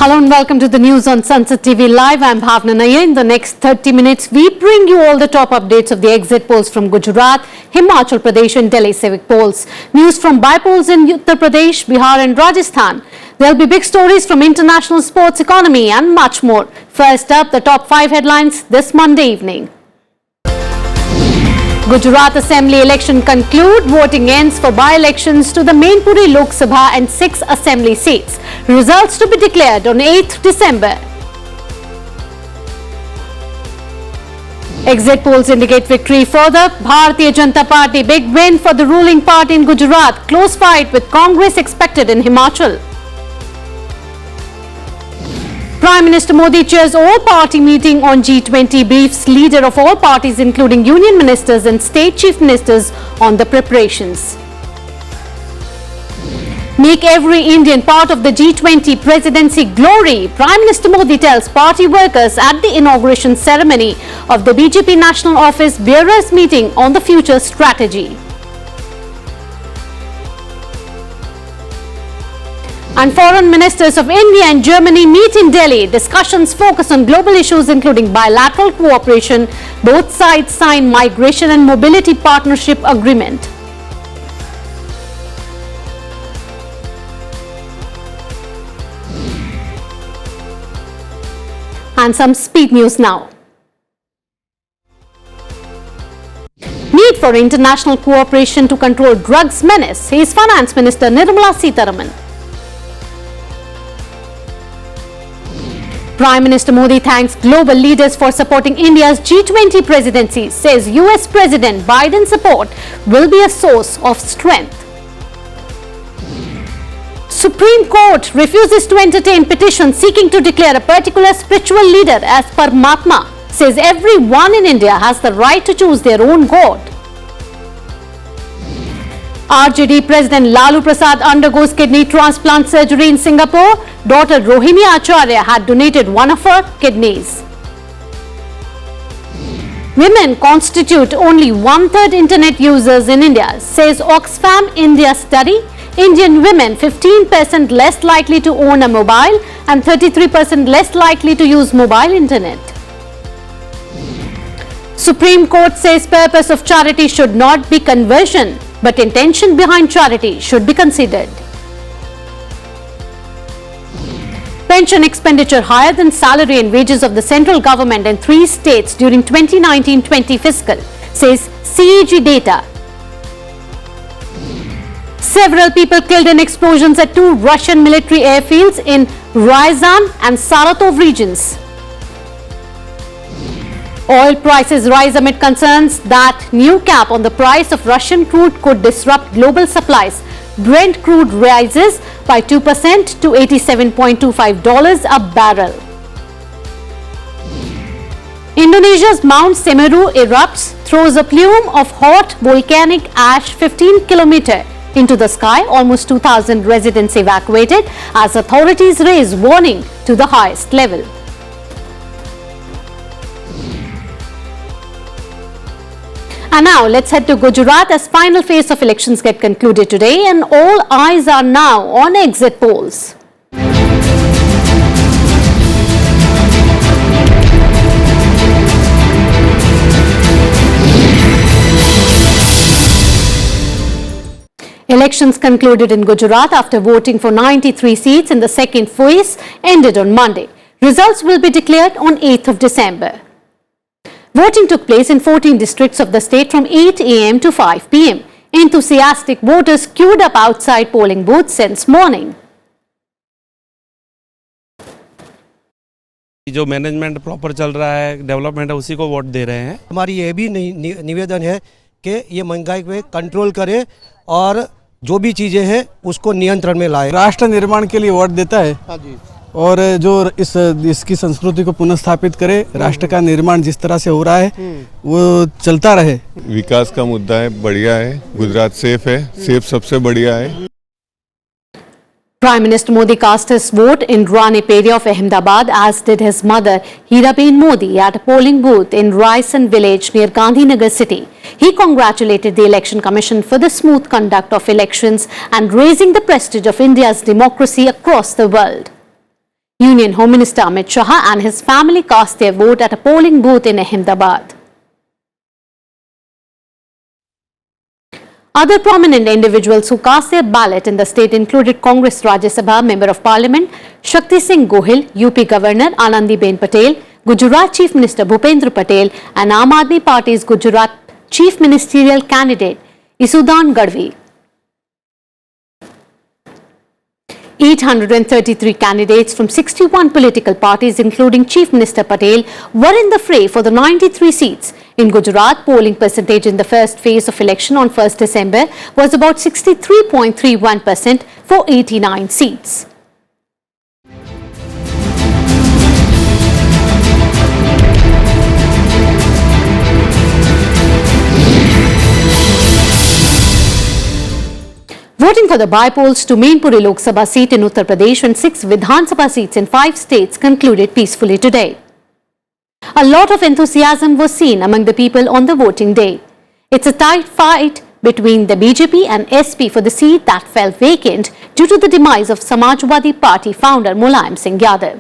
Hello and welcome to the news on Sansad TV Live. I'm Bhawna. In the next 30 minutes, we bring you all the top updates of the exit polls from Gujarat, Himachal Pradesh and Delhi civic polls. News from by-polls in Uttar Pradesh, Bihar and Rajasthan. There'll be big stories from international sports economy and much more. First up, the top 5 headlines this Monday evening. Gujarat Assembly election conclude. Voting ends for by-elections to the Mainpuri Lok Sabha and 6 Assembly seats. Results to be declared on 8th December. Exit polls indicate victory further. Bharatiya Janata Party big win for the ruling party in Gujarat. Close fight with Congress expected in Himachal. Prime Minister Modi chairs all-party meeting on G20, briefs leader of all parties including union ministers and state chief ministers on the preparations. Make every Indian part of the G20 presidency glory, Prime Minister Modi tells party workers at the inauguration ceremony of the BJP National Office Bearers meeting on the future strategy. And foreign ministers of India and Germany meet in Delhi. Discussions focus on global issues including bilateral cooperation. Both sides sign migration and mobility partnership agreement. And some speed news now. Need for international cooperation to control drugs menace, says Finance Minister Nirmala Sitharaman. Prime Minister Modi thanks global leaders for supporting India's G20 presidency, says US President Biden's support will be a source of strength. Supreme Court refuses to entertain petition seeking to declare a particular spiritual leader as Paramatma, says everyone in India has the right to choose their own God. RJD President Lalu Prasad undergoes kidney transplant surgery in Singapore. Daughter Rohini Acharya had donated one of her kidneys. Women constitute only 1/3 internet users in India, says Oxfam India study. Indian women 15% less likely to own a mobile and 33% less likely to use mobile internet. Supreme Court says purpose of charity should not be conversion, but intention behind charity should be considered. Pension expenditure higher than salary and wages of the central government in 3 states during 2019-20 fiscal, says CAG data. Several people killed in explosions at 2 Russian military airfields in Ryazan and Saratov regions. Oil prices rise amid concerns that new cap on the price of Russian crude could disrupt global supplies. Brent crude rises by 2% to $87.25 a barrel. Indonesia's Mount Semeru erupts, throws a plume of hot volcanic ash 15 km into the sky. Almost 2,000 residents evacuated as authorities raise warning to the highest level. And now let's head to Gujarat as final phase of elections get concluded today and all eyes are now on exit polls. Elections concluded in Gujarat after voting for 93 seats in the second phase ended on Monday. Results will be declared on 8th of December. Voting took place in 14 districts of the state from 8 a.m. to 5 p.m. Enthusiastic voters queued up outside polling booths since morning. जो management proper चल रहा है, development है, उसी को vote दे रहे हैं। हमारी ये भी निवेदन है कि ये महंगाई पे कंट्रोल करे और जो भी चीजें हैं उसको नियंत्रण में लाए। राष्ट्र निर्माण के लिए वोट देता है। हाँ जी। और जो इसकी संस्कृति को पुनः स्थापित करे, राष्ट्र का निर्माण जिस तरह से हो रहा है वो चलता रहे। विकास का मुद्दा है, बढ़िया है, गुजरात सेफ है, सेफ सबसे बढ़िया है। Prime Minister Modi cast his vote in Raniperia of Ahmedabad, as did his mother Hiraben Modi at a polling booth in Raisan village near Gandhinagar city. He congratulated the Election Commission for the smooth conduct of elections and raising the prestige of India's democracy across the world. Union Home Minister Amit Shah and his family cast their vote at a polling booth in Ahmedabad. Other prominent individuals who cast their ballot in the state included Congress Rajya Sabha Member of Parliament Shakti Singh Gohil, UP Governor Anandiben Patel, Gujarat Chief Minister Bhupendra Patel and Aam Aadmi Party's Gujarat Chief Ministerial Candidate Isudan Gadvi. 833 candidates from 61 political parties, including Chief Minister Patel, were in the fray for the 93 seats. In Gujarat, polling percentage in the first phase of election on 1st December was about 63.31% for 89 seats. Voting for the by-polls to Mainpuri Lok Sabha seat in Uttar Pradesh and 6 Vidhan Sabha seats in 5 states concluded peacefully today. A lot of enthusiasm was seen among the people on the voting day. It's a tight fight between the BJP and SP for the seat that fell vacant due to the demise of Samajwadi Party founder Mulayam Singh Yadav.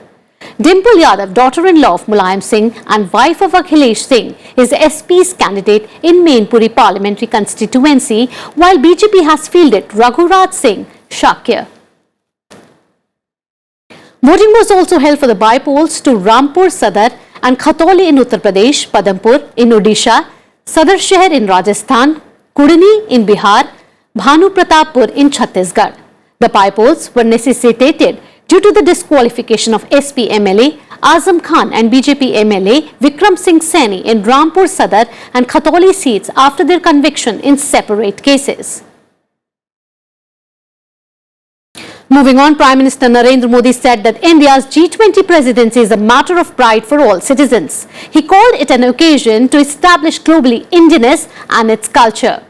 Dimple Yadav, daughter-in-law of Mulayam Singh and wife of Akhilesh Singh, is SP's candidate in Mainpuri parliamentary constituency, while BJP has fielded Raghuraj Singh Shakya. Voting was also held for the by-polls to Rampur Sadar and Khatoli in Uttar Pradesh, Padampur in Odisha, Sadar Sheher in Rajasthan, Kudni in Bihar, Bhanu Pratappur in Chhattisgarh. The by-polls were necessitated due to the disqualification of SP MLA Azam Khan and BJP MLA Vikram Singh Saini in Rampur Sadar and Khatoli seats after their conviction in separate cases. Moving on, Prime Minister Narendra Modi said that India's G20 presidency is a matter of pride for all citizens. He called it an occasion to establish globally Indianness and its culture.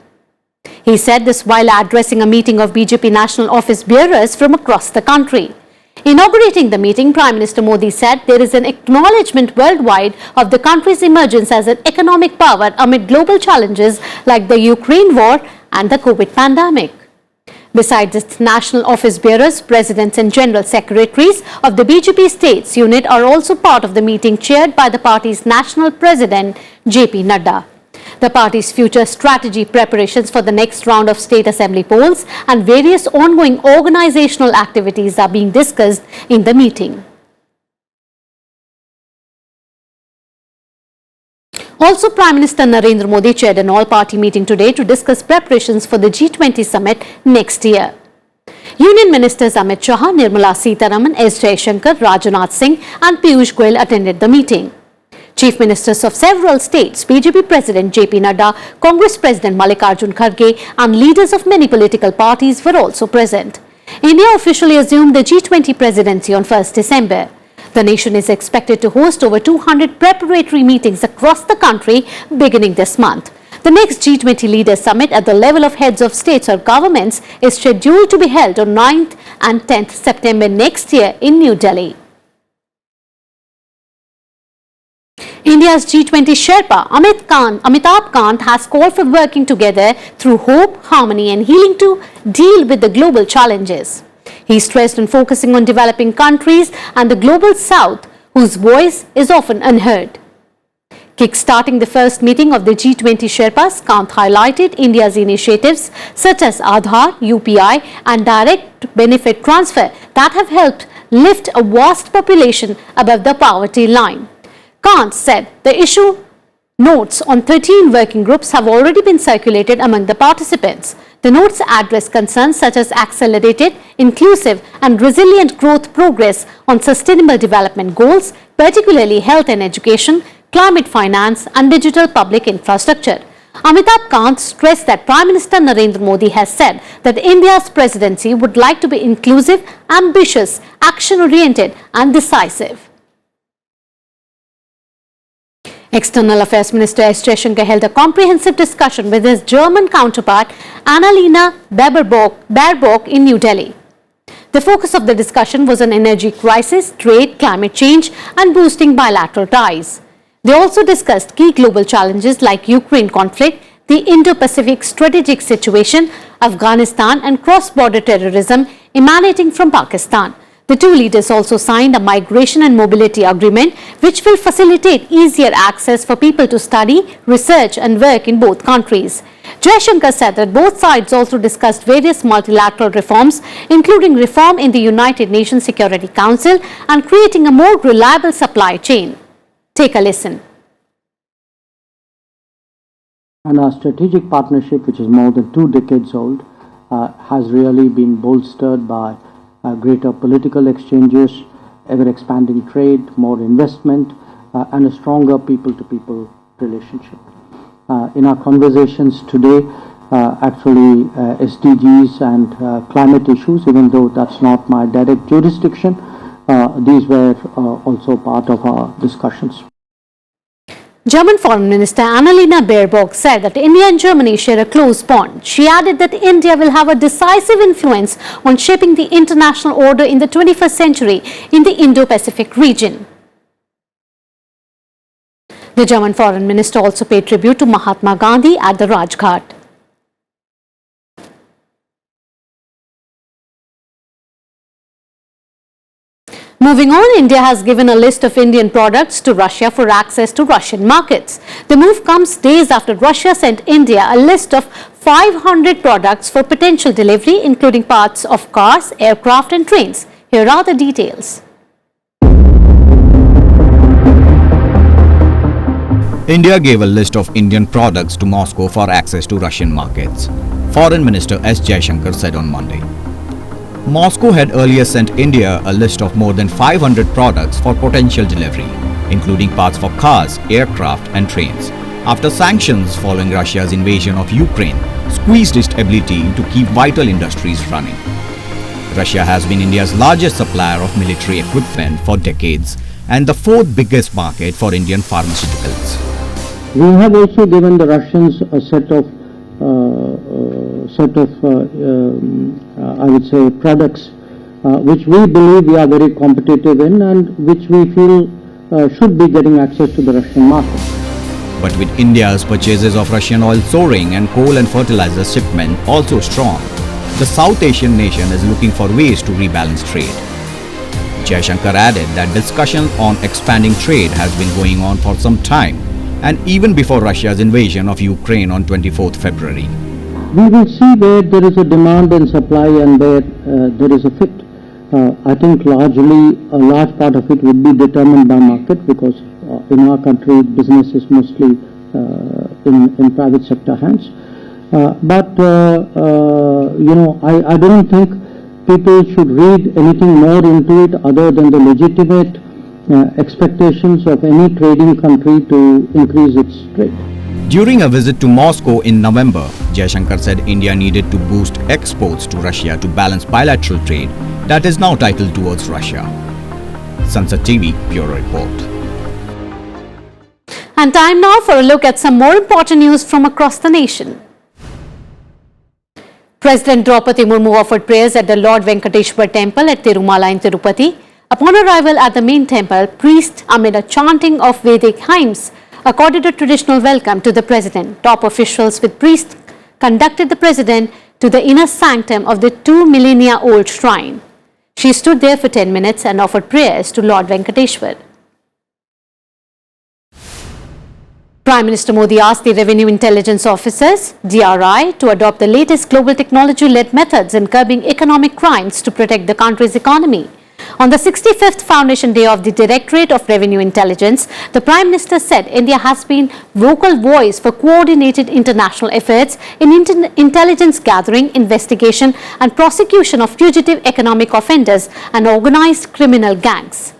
He said this while addressing a meeting of BJP national office bearers from across the country. Inaugurating the meeting, Prime Minister Modi said there is an acknowledgement worldwide of the country's emergence as an economic power amid global challenges like the Ukraine war and the COVID pandemic. Besides its national office bearers, presidents and general secretaries of the BJP states unit are also part of the meeting chaired by the party's national president JP Nadda. The party's future strategy preparations for the next round of state assembly polls and various ongoing organizational activities are being discussed in the meeting. Also, Prime Minister Narendra Modi chaired an all-party meeting today to discuss preparations for the G20 summit next year. Union Ministers Amit Shah, Nirmala Sitharaman, S. Jaishankar, Rajnath Singh and Piyush Goyal attended the meeting. Chief Ministers of several states, BJP President JP Nadda, Congress President Mallikarjun Kharge and leaders of many political parties were also present. India officially assumed the G20 presidency on 1st December. The nation is expected to host over 200 preparatory meetings across the country beginning this month. The next G20 Leaders Summit at the level of heads of states or governments is scheduled to be held on 9th and 10th September next year in New Delhi. India's G20 Sherpa Amitabh Kant has called for working together through hope, harmony and healing to deal with the global challenges. He stressed on focusing on developing countries and the global south, whose voice is often unheard. Kick-starting the first meeting of the G20 Sherpas, Kant highlighted India's initiatives such as Aadhaar, UPI and direct benefit transfer that have helped lift a vast population above the poverty line. Kant said the issue notes on 13 working groups have already been circulated among the participants. The notes address concerns such as accelerated, inclusive and resilient growth progress on sustainable development goals, particularly health and education, climate finance and digital public infrastructure. Amitabh Kant stressed that Prime Minister Narendra Modi has said that India's presidency would like to be inclusive, ambitious, action-oriented and decisive. External Affairs Minister S. Jaishankar held a comprehensive discussion with his German counterpart Annalena Baerbock in New Delhi. The focus of the discussion was on energy crisis, trade, climate change and boosting bilateral ties. They also discussed key global challenges like Ukraine conflict, the Indo-Pacific strategic situation, Afghanistan and cross-border terrorism emanating from Pakistan. The two leaders also signed a migration and mobility agreement which will facilitate easier access for people to study, research and work in both countries. Jaishankar said that both sides also discussed various multilateral reforms, including reform in the United Nations Security Council and creating a more reliable supply chain. Take a listen. And our strategic partnership, which is more than 2 decades old, has really been bolstered by greater political exchanges, ever-expanding trade, more investment, and a stronger people-to-people relationship. In our conversations today, actually SDGs and climate issues, even though that's not my direct jurisdiction, these were also part of our discussions. German Foreign Minister Annalena Baerbock said that India and Germany share a close bond. She added that India will have a decisive influence on shaping the international order in the 21st century in the Indo-Pacific region. The German Foreign Minister also paid tribute to Mahatma Gandhi at the Rajghat. Moving on, India has given a list of Indian products to Russia for access to Russian markets. The move comes days after Russia sent India a list of 500 products for potential delivery, including parts of cars, aircraft and trains. Here are the details. India gave a list of Indian products to Moscow for access to Russian markets, Foreign Minister S. Jaishankar said on Monday. Moscow had earlier sent India a list of more than 500 products for potential delivery, including parts for cars, aircraft and trains, after sanctions following Russia's invasion of Ukraine squeezed its ability to keep vital industries running. Russia has been India's largest supplier of military equipment for decades and the 4th biggest market for Indian pharmaceuticals. We have also given the Russians a set of I would say products which we believe we are very competitive in and which we feel should be getting access to the Russian market. But with India's purchases of Russian oil soaring and coal and fertilizer shipment also strong, the South Asian nation is looking for ways to rebalance trade. Jaishankar added that discussion on expanding trade has been going on for some time, and even before Russia's invasion of Ukraine on 24th February. We will see where there is a demand and supply and where there is a fit. I think largely a large part of it would be determined by market because in our country business is mostly in private sector hands. But I don't think people should read anything more into it other than the legitimate expectations of any trading country to increase its trade. During a visit to Moscow in November, Jaishankar said India needed to boost exports to Russia to balance bilateral trade that is now titled towards Russia. Sansad TV Bureau Report. And time now for a look at some more important news from across the nation. President Draupadi Murmu offered prayers at the Lord Venkateshwar temple at Tirumala in Tirupati. Upon arrival at the main temple, priests amid a chanting of Vedic hymns accorded a traditional welcome to the president. Top officials with priests conducted the president to the inner sanctum of the 2 millennia-old shrine. She stood there for 10 minutes and offered prayers to Lord Venkateshwar. Prime Minister Modi asked the Revenue Intelligence Officers, DRI, to adopt the latest global technology-led methods in curbing economic crimes to protect the country's economy. On the 65th Foundation Day of the Directorate of Revenue Intelligence, the Prime Minister said India has been vocal voice for coordinated international efforts in intelligence gathering, investigation and prosecution of fugitive economic offenders and organized criminal gangs.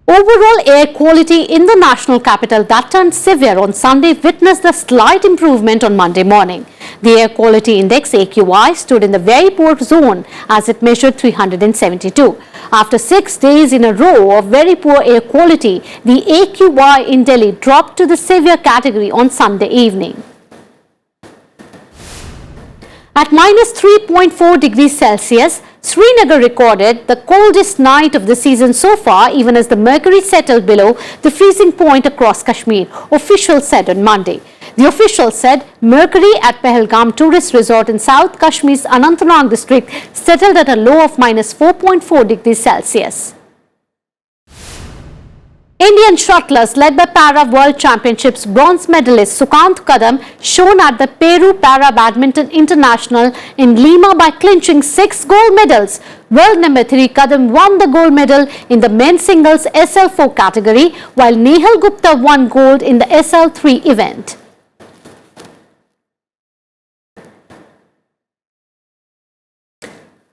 Overall air quality in the national capital that turned severe on Sunday witnessed a slight improvement on Monday morning. The air quality index AQI stood in the very poor zone as it measured 372. After 6 days in a row of very poor air quality, the AQI in Delhi dropped to the severe category on Sunday evening. At minus 3.4 degrees Celsius, Srinagar recorded the coldest night of the season so far, even as the mercury settled below the freezing point across Kashmir, officials said on Monday. The official said mercury at Pahalgam tourist resort in South Kashmir's Anantnag district settled at a low of -4.4 degrees Celsius. Indian shuttlers led by Para World Championships bronze medalist Sukant Kadam shone at the Peru Para Badminton International in Lima by clinching 6 gold medals. World number 3 Kadam won the gold medal in the men's singles SL4 category, while Nehal Gupta won gold in the SL3 event.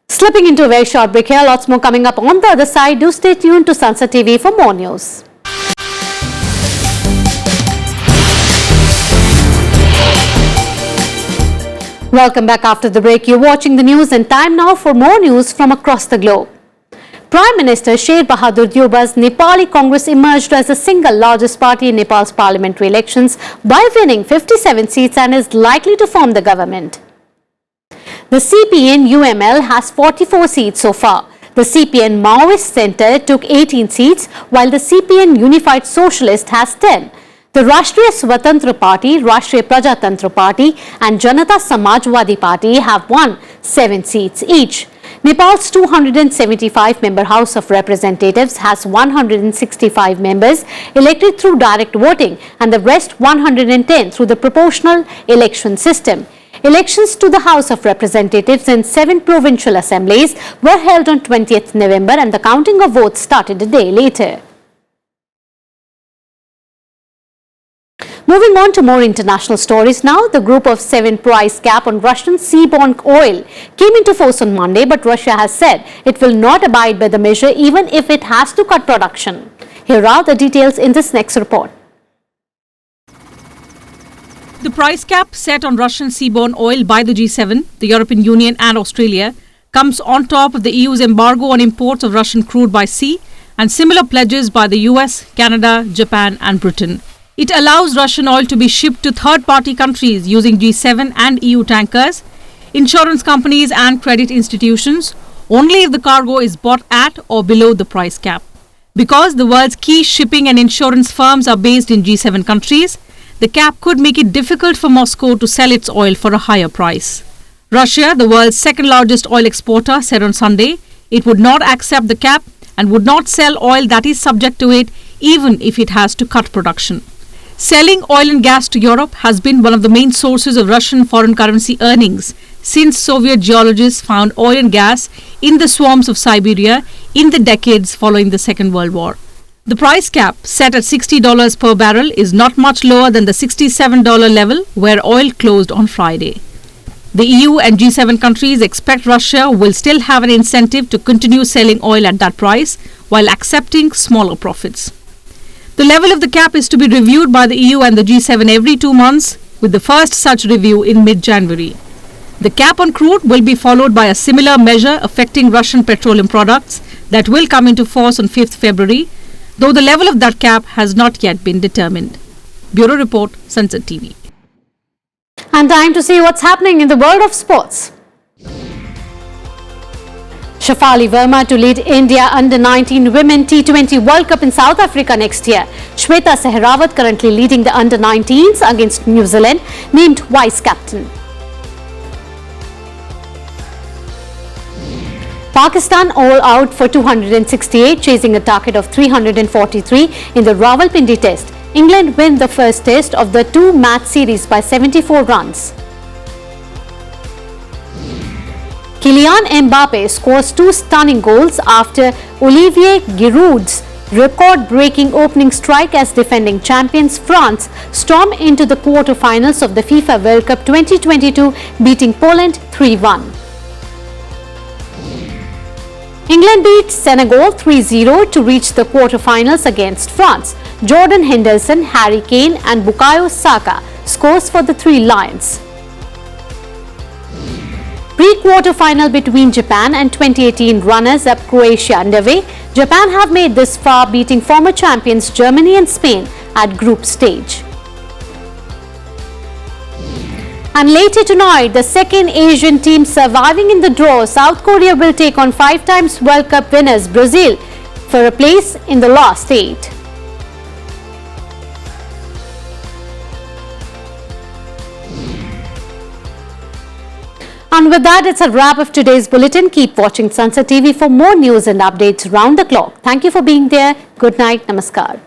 Slipping into a very short break here, lots more coming up on the other side. Do stay tuned to Sansad TV for more news. Welcome back after the break. You're watching the news and time now for more news from across the globe. Prime Minister Sher Bahadur Deuba's Nepali Congress emerged as the single largest party in Nepal's parliamentary elections by winning 57 seats and is likely to form the government. The CPN UML has 44 seats so far. The CPN Maoist Centre took 18 seats, while the CPN Unified Socialist has 10. The Rashtriya Swatantra Party, Rashtriya Prajatantra Party and Janata Samajwadi Party have won 7 seats each. Nepal's 275-member House of Representatives has 165 members elected through direct voting and the rest 110 through the proportional election system. Elections to the House of Representatives in 7 provincial assemblies were held on 20th November and the counting of votes started a day later. Moving on to more international stories now, the Group of 7 price cap on Russian seaborne oil came into force on Monday, but Russia has said it will not abide by the measure even if it has to cut production. Here are the details in this next report. The price cap set on Russian seaborne oil by the G7, the European Union and Australia comes on top of the EU's embargo on imports of Russian crude by sea and similar pledges by the US, Canada, Japan and Britain. It allows Russian oil to be shipped to third-party countries using G7 and EU tankers, insurance companies and credit institutions only if the cargo is bought at or below the price cap. Because the world's key shipping and insurance firms are based in G7 countries, the cap could make it difficult for Moscow to sell its oil for a higher price. Russia, the world's second-largest oil exporter, said on Sunday it would not accept the cap and would not sell oil that is subject to it even if it has to cut production. Selling oil and gas to Europe has been one of the main sources of Russian foreign currency earnings since Soviet geologists found oil and gas in the swamps of Siberia in the decades following the Second World War. The price cap, set at $60 per barrel, is not much lower than the $67 level where oil closed on Friday. The EU and G7 countries expect Russia will still have an incentive to continue selling oil at that price while accepting smaller profits. The level of the cap is to be reviewed by the EU and the G7 every 2 months, with the first such review in mid-January. The cap on crude will be followed by a similar measure affecting Russian petroleum products that will come into force on 5th February, though the level of that cap has not yet been determined. Bureau Report, Sansad TV. And time to see what's happening in the world of sports. Shafali Verma to lead India Under-19 Women T20 World Cup in South Africa next year. Shweta Sehrawat currently leading the Under-19s against New Zealand, named vice captain. Pakistan all out for 268, chasing a target of 343 in the Rawalpindi Test. England win the first test of the 2-match series by 74 runs. Kylian Mbappe scores 2 stunning goals after Olivier Giroud's record-breaking opening strike as defending champions France storm into the quarter-finals of the FIFA World Cup 2022, beating Poland 3-1. England beat Senegal 3-0 to reach the quarter-finals against France. Jordan Henderson, Harry Kane and Bukayo Saka scores for the 3 Lions. Pre-quarter final between Japan and 2018 runners-up Croatia underway. Japan have made this far, beating former champions Germany and Spain at group stage. And later tonight, the second Asian team surviving in the draw, South Korea will take on 5 times World Cup winners Brazil for a place in the last 8. And with that, it's a wrap of today's bulletin. Keep watching Sansad TV for more news and updates round the clock. Thank you for being there. Good night. Namaskar.